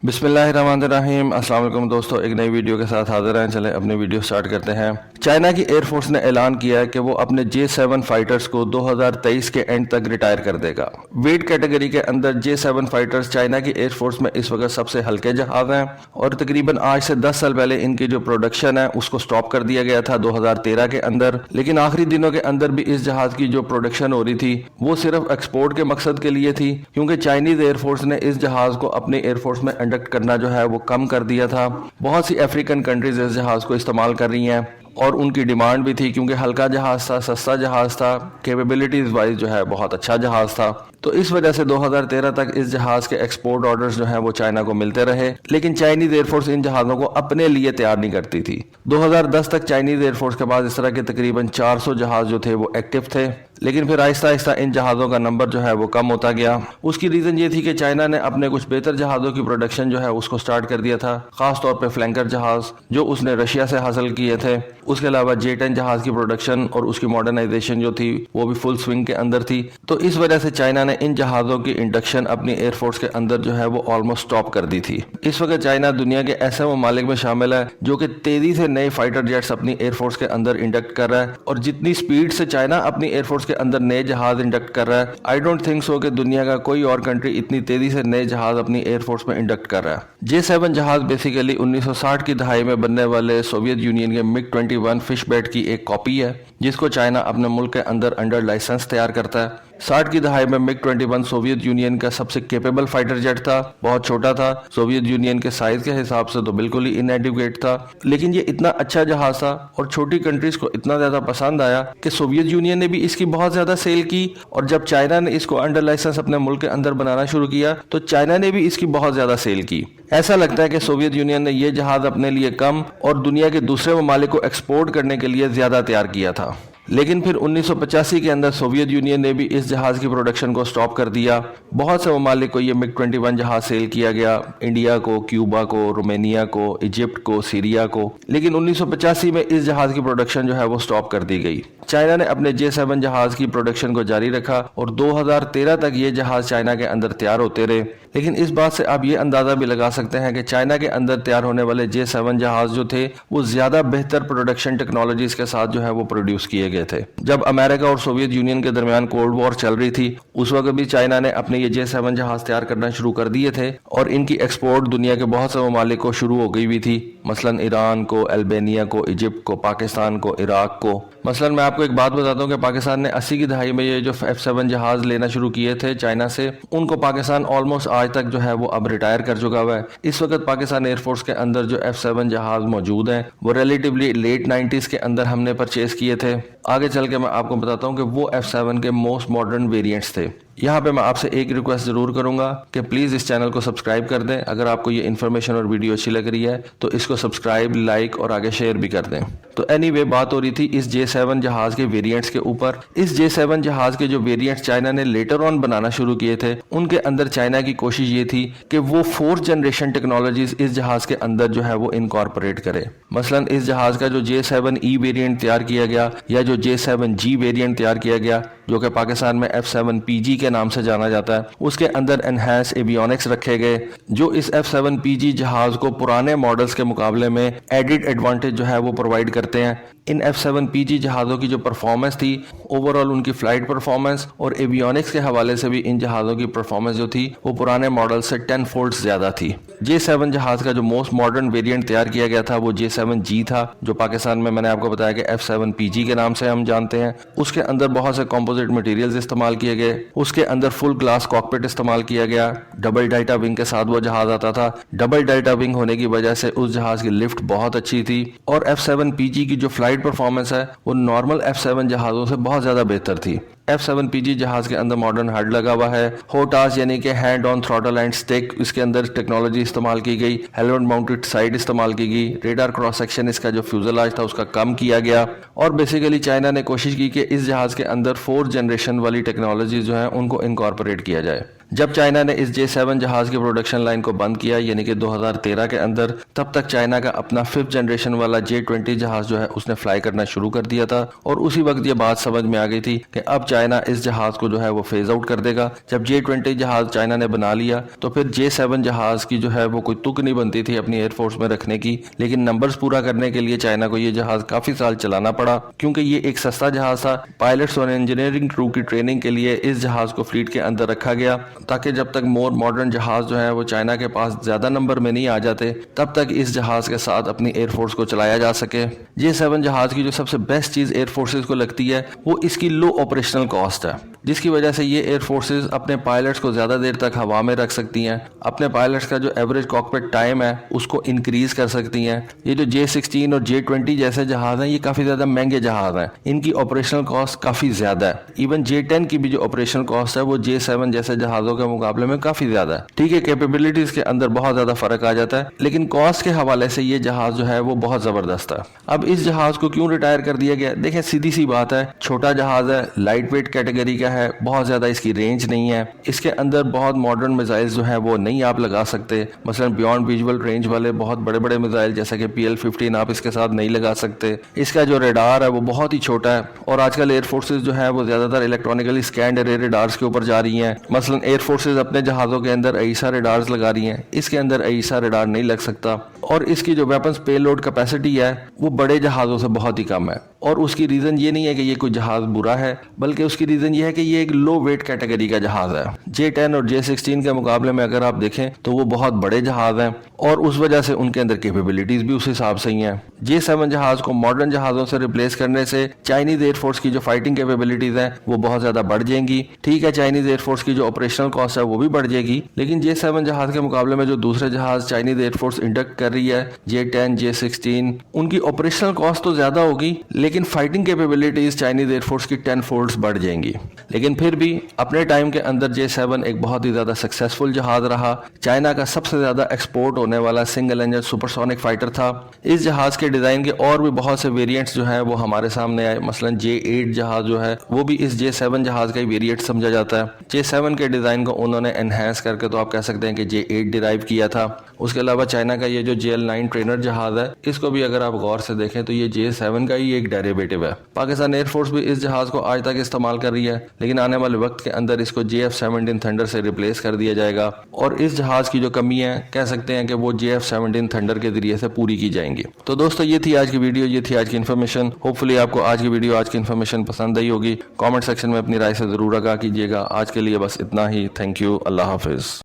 बिस्मिल्लाहिर्रहमानिर्रहीम। अस्सलाम वालेकुम दोस्तों, एक नई वीडियो के साथ हाजिर हैं। चलें अपनी वीडियो स्टार्ट करते हैं। चाइना की एयरफोर्स ने ऐलान किया है कि वो अपने J7 फाइटर्स को 2023 के एंड तक रिटायर कर देगा। वेट कैटेगरी के अंदर J7 फाइटर्स चाइना की एयरफोर्स में इस वक्त सबसे हल्के जहाज हैं और तकरीबन आज से 10 साल पहले इनकी जो प्रोडक्शन है उसको स्टॉप कर दिया गया था 2013 के अंदर। लेकिन आखिरी दिनों के अंदर भी इस जहाज की जो प्रोडक्शन हो रही थी वो सिर्फ एक्सपोर्ट के मकसद के लिए थी, क्योंकि चाइनीज एयरफोर्स ने इस जहाज को अपनी एयरफोर्स में इंडक्ट करना जो है वो कम कर दिया था। बहुत सी अफ्रीकन कंट्रीज इस जहाज को इस्तेमाल कर रही हैं और उनकी डिमांड भी थी, क्योंकि हल्का जहाज था, सस्ता जहाज था, कैपेबिलिटीज वाइज जो है बहुत अच्छा जहाज था। तो इस वजह से 2013 तक इस जहाज के एक्सपोर्ट ऑर्डर्स जो हैं वो चाइना को मिलते रहे, लेकिन चाइनीज एयरफोर्स इन जहाज़ों को अपने लिए तैयार नहीं करती थी। 2010 तक चाइनीज एयरफोर्स के पास इस तरह के तकरीबन 400 जहाज जो थे वो एक्टिव थे, लेकिन फिर आहिस्ता आहिस्ता इन जहाज़ों का नंबर जो है वो कम होता गया। उसकी रीज़न ये थी कि चाइना ने अपने कुछ बेहतर जहाज़ों की प्रोडक्शन जो है उसको स्टार्ट कर दिया था, खासतौर पर फ्लैंकर जहाज़ जो उसने रशिया से हासिल किए थे। उसके अलावा J10 जहाज़ की प्रोडक्शन और उसकी मॉडर्नाइजेशन जो थी वो भी फुल स्विंग के अंदर थी। तो इस वजह से चाइना ने इन जहाज़ों की इंडक्शन अपनी एयरफोर्स के अंदर जो है वो ऑलमोस्ट स्टॉप कर दी थी। इस वक्त चाइना दुनिया के ऐसे ममालिक में शामिल है जो कि तेजी से नए फाइटर जेट्स अपनी एयरफोर्स के अंदर इंडक्ट कर रहा है, और जितनी स्पीड से चाइना अपनी एयरफोर्स के अंदर नए जहाज इंडक्ट कर रहा है, आई डोंट थिंक सो कि दुनिया का कोई और कंट्री इतनी तेजी से नए जहाज अपनी एयरफोर्स में इंडक्ट कर रहा है। J7 जहाज बेसिकली 1960 की दहाई में बनने वाले सोवियत यूनियन के MiG-21 फिशबैट की एक कॉपी है, जिसको चाइना अपने मुल्क के अंदर अंडर लाइसेंस तैयार करता है। 60 की दहाई में MiG-21 सोवियत यूनियन का सबसे कैपेबल फाइटर जेट था। बहुत छोटा था, सोवियत यूनियन के साइज के हिसाब से तो बिल्कुल ही इनएडिक्वेट था, लेकिन ये इतना अच्छा जहाज था और छोटी कंट्रीज को इतना ज्यादा पसंद आया कि सोवियत यूनियन ने भी इसकी बहुत ज्यादा सेल की। और जब चाइना ने इसको अंडर लाइसेंस अपने मुल्क के अंदर बनाना शुरू किया तो चाइना ने भी इसकी बहुत ज्यादा सेल की। ऐसा लगता है कि सोवियत यूनियन ने यह जहाज अपने लिए कम और दुनिया के दूसरे ममालिक को एक्सपोर्ट करने के लिए ज्यादा तैयार किया था। लेकिन फिर 1985 के अंदर सोवियत यूनियन ने भी इस जहाज की प्रोडक्शन को स्टॉप कर दिया। बहुत से ममालिक को ये MiG-21 जहाज सेल किया गया, इंडिया को, क्यूबा को, रोमानिया को, इजिप्ट को, सीरिया को। लेकिन 1985 में इस जहाज की प्रोडक्शन जो है वो स्टॉप कर दी गई। चाइना ने अपने J7 जहाज की प्रोडक्शन को जारी रखा और 2013 तक ये जहाज चाइना के अंदर तैयार होते रहे। लेकिन इस बात से आप ये अंदाजा भी लगा सकते हैं कि चाइना के अंदर तैयार होने वाले J7 जहाज जो थे वो ज्यादा बेहतर प्रोडक्शन टेक्नोलॉजीज के साथ जो है वो प्रोड्यूस किए गए थे। जब अमेरिका और सोवियत यूनियन के दरमियान कोल्ड वॉर चल रही थी, उस वक्त भी चाइना ने अपने ये J7 जहाज तैयार करना शुरू कर दिए थे और इनकी एक्सपोर्ट दुनिया के बहुत से ममालिक को शुरू हो गई भी थी, मसलन ईरान को, अल्बानिया को, इजिप्ट को, पाकिस्तान को, इराक को। मसलन मैं आपको एक बात बताता हूँ कि पाकिस्तान ने 80 की दहाई में ये जो F7 जहाज लेना शुरू किए थे चाइना से, उनको पाकिस्तान ऑलमोस्ट आज तक जो है वो अब रिटायर कर चुका हुआ है। इस वक्त पाकिस्तान एयरफोर्स के अंदर जो F7 जहाज मौजूद हैं वो रिलेटिवली लेट 90s के अंदर हमने परचेज किए थे। आगे चल के मैं आपको बताता हूँ कि वो F7 के मोस्ट मॉडर्न वेरिएंट्स थे। यहाँ पे मैं आपसे एक रिक्वेस्ट जरूर करूंगा कि प्लीज इस चैनल को सब्सक्राइब कर दें। अगर आपको ये इन्फॉर्मेशन और वीडियो अच्छी लग रही है तो इसको सब्सक्राइब, लाइक और आगे शेयर भी कर दें। तो एनीवे, बात हो रही थी इस J7 जहाज के वेरिएंट्स के ऊपर। इस J7 जहाज के जो वेरिएंट्स चाइना ने लेटर ऑन बनाना शुरू किए थे, उनके अंदर चाइना की कोशिश ये थी कि वो 4th जनरेशन टेक्नोलॉजीज इस जहाज के अंदर जो है वो इनकॉर्पोरेट करे। मसलन इस जहाज का जो J7E वेरिएंट तैयार किया गया या जो J7G वेरिएंट तैयार किया गया, जो कि पाकिस्तान में F7PG के नाम से जाना जाता है, उसके अंदर एनहांस एवियोनिक्स रखे गए जो इस F7PG जहाज को पुराने मॉडल्स के मुकाबले में एडिड एडवांटेज जो है वो प्रोवाइड करते हैं। इन F7PG जहाज़ों की जो परफॉर्मेंस थी, ओवरऑल उनकी फ्लाइट परफॉर्मेंस और एवियोनिक्स के हवाले से भी इन जहाज़ों की परफॉर्मेंस जो थी वो पुराने मॉडल से 10 फोल्ड ज़्यादा थी। J7 जहाज़ का जो मोस्ट मॉडर्न वेरिएंट तैयार किया गया था वो J7G था, जो पाकिस्तान में मैंने आपको बताया कि F7PG के नाम से हम जानते हैं। उसके अंदर बहुत से कंपोजिट मटेरियल्स इस्तेमाल किए गए, उसके अंदर फुल ग्लास कॉकपिट इस्तेमाल किया गया, डबल डेल्टा विंग के साथ वो जहाज आता था। डबल डेल्टा विंग होने की वजह से उस जहाज की लिफ्ट बहुत अच्छी थी और F7PG की जो फ्लाइट परफॉर्मेंस है वो नॉर्मल F7 जहाज़ों से बहुत ज़्यादा बेहतर थी। F7PG जहाज के अंदर मॉडर्न हार्ड लगा हुआ है, होटास यानी कि hand on throttle and stick, इसके अंदर टेक्नोलॉजी इस्तेमाल की गई, हेलोन माउंटेड साइड इस्तेमाल की गई, रेडार क्रॉस सेक्शन इसका जो फ्यूजलाज था उसका कम किया गया। और बेसिकली चाइना ने कोशिश की कि इस जहाज के अंदर 4th जनरेशन वाली टेक्नोलॉजी जो है उनको इनकॉर्पोरेट किया जाए। जब चाइना ने इस J7 जहाज की प्रोडक्शन लाइन को बंद किया यानी कि 2013 के अंदर, तब तक चाइना का अपना 5th जनरेशन वाला J20 जहाज जो है उसने फ्लाई करना शुरू कर दिया था। और उसी वक्त ये बात समझ में आ गई थी कि अब चाइना इस जहाज को जो है वो फेज आउट कर देगा। जब J-20 जहाज चाइना ने बना लिया तो फिर J-7 जहाज की जो है वो कोई तुक नहीं बनती थी अपनी एयरफोर्स में रखने की, लेकिन नंबर्स पूरा करने के लिए चाइना को ये जहाज काफी साल चलाना पड़ा, क्योंकि ये एक सस्ता जहाज था। पायलट्स और इंजीनियरिंग क्रू की ट्रेनिंग के लिए इस जहाज को फ्लीट के अंदर रखा गया, ताकि जब तक मोर मॉडर्न जहाज जो है वो चाइना के पास ज्यादा नंबर में नहीं आ जाते तब तक इस जहाज के साथ अपनी एयरफोर्स को चलाया जा सके। J-7 जहाज की जो सबसे बेस्ट चीज एयरफोर्सेज को लगती है वो इसकी लो ऑपरेशनल कॉस्ट है, जिसकी वजह से ये एयरफोर्सेज अपने पायलट्स को ज्यादा देर तक हवा में रख सकती हैं, अपने पायलट्स का जो एवरेज कॉकपिट टाइम है उसको इंक्रीज कर सकती हैं। ये जो J-16 और J-20 जैसे जहाज हैं ये काफी ज्यादा महंगे जहाज हैं, इनकी ऑपरेशनल कॉस्ट काफी ज्यादा है। इवन J-10 की भी जो ऑपरेशनल कॉस्ट है वो J-7 जैसे जहाजों के मुकाबले में काफी ज्यादा है। ठीक है, कैपेबिलिटीज के अंदर बहुत ज्यादा फर्क आ जाता है, लेकिन कॉस्ट के हवाले से ये जहाज जो है वो बहुत जबरदस्त है। अब इस जहाज को क्यों रिटायर कर दिया गया? देखें, सीधी सी बात है, छोटा जहाज है, लाइट वेट कैटेगरी का है, बहुत ज्यादा इसकी रेंज नहीं है, इसके अंदर बहुत मॉडर्न मिसाइल्स जो है वो नहीं आप लगा सकते। मसलन बियॉन्ड विजुअल रेंज वाले बहुत बड़े बड़े मिसाइल जैसे कि PL-15 आप इसके साथ नहीं लगा सकते। इसका जो रेडार है वो बहुत ही छोटा है, और आजकल एयरफोर्सेज जो है वो ज्यादातर इलेक्ट्रॉनिकली स्कैंड एरे रेडार्स के ऊपर जा रही हैं। मसलन एयरफोर्सेज अपने जहाजों के अंदर AESA रेडार्स लगा रही हैं, इसके अंदर AESA रेडार नहीं लग सकता, और इसकी जो वेपन्स पेलोड कैपेसिटी है वो बड़े जहाजों से बहुत ही कम है। और उसकी रीजन ये नहीं है कि ये कोई जहाज बुरा है, बल्कि उसकी रीजन ये है कि ये एक लो वेट कैटेगरी का जहाज है। J-10 और J-16 के मुकाबले में अगर आप देखें तो वो बहुत बड़े जहाज हैं, और उस वजह से उनके अंदर कैपेबिलिटीज भी उस हिसाब से ही हैं। J-7 जहाज को मॉडर्न जहाजों से रिप्लेस करने से चाइनीज एयरफोर्स की जो फाइटिंग कैपेबिलिटीज हैं वो बहुत ज्यादा बढ़ जाएंगी। ठीक है, चाइनीज एयरफोर्स की जो ऑपरेशनल कॉस्ट है वो भी बढ़ जाएगी, लेकिन J-7 जहाज के मुकाबले में जो दूसरे जहाज चाइनीज एयरफोर्स इंडक्ट कर रही है, J-10, J-16, उनकी ऑपरेशनल कॉस्ट तो ज्यादा होगी, लेकिन फाइटिंग कैपेबिलिटीज चाइनीज एयरफोर्स की 10 फोल्ड्स बढ़ जाएंगी। लेकिन फिर भी अपने टाइम के अंदर J-7 एक बहुत ही ज्यादा सक्सेसफुल जहाज रहा। चाइना का सबसे ज्यादा एक्सपोर्ट होने वाला सिंगल इंजन सुपरसोनिक फाइटर था। इस जहाज के डिजाइन के और भी बहुत से वेरिएंट्स जो हैं वो हमारे सामने आए। मसलन J-8 जहाज जो है वो भी इस J-7 जहाज का ही वेरिएंट समझा जाता है। J-7 के डिजाइन को उन्होंने एनहेंस करके तो आप कह सकते हैं कि J-8 डिराइव किया था। उसके अलावा चाइना का ये जो JL-9 ट्रेनर जहाज है, इसको भी अगर आप गौर से देखें तो ये J-7 का ही एक डेरिवेटिव है। पाकिस्तान एयरफोर्स भी इस जहाज को आज तक इस्तेमाल कर रही है, लेकिन आने वाले वक्त के अंदर इसको JF-17 थंडर से रिप्लेस कर दिया जाएगा, और इस जहाज की जो कमी है कह सकते हैं कि वो JF-17 थंडर के जरिए से पूरी की जाएंगी। तो दोस्तों, ये थी आज की वीडियो, ये थी आज की इन्फॉर्मेशन। होपफुली आपको आज की वीडियो, आज की इन्फॉर्मेशन पसंद आई होगी। कॉमेंट सेक्शन में अपनी राय से जरूर आगाह कीजिएगा। आज के लिए बस इतना ही। Thank you. Allah Hafiz.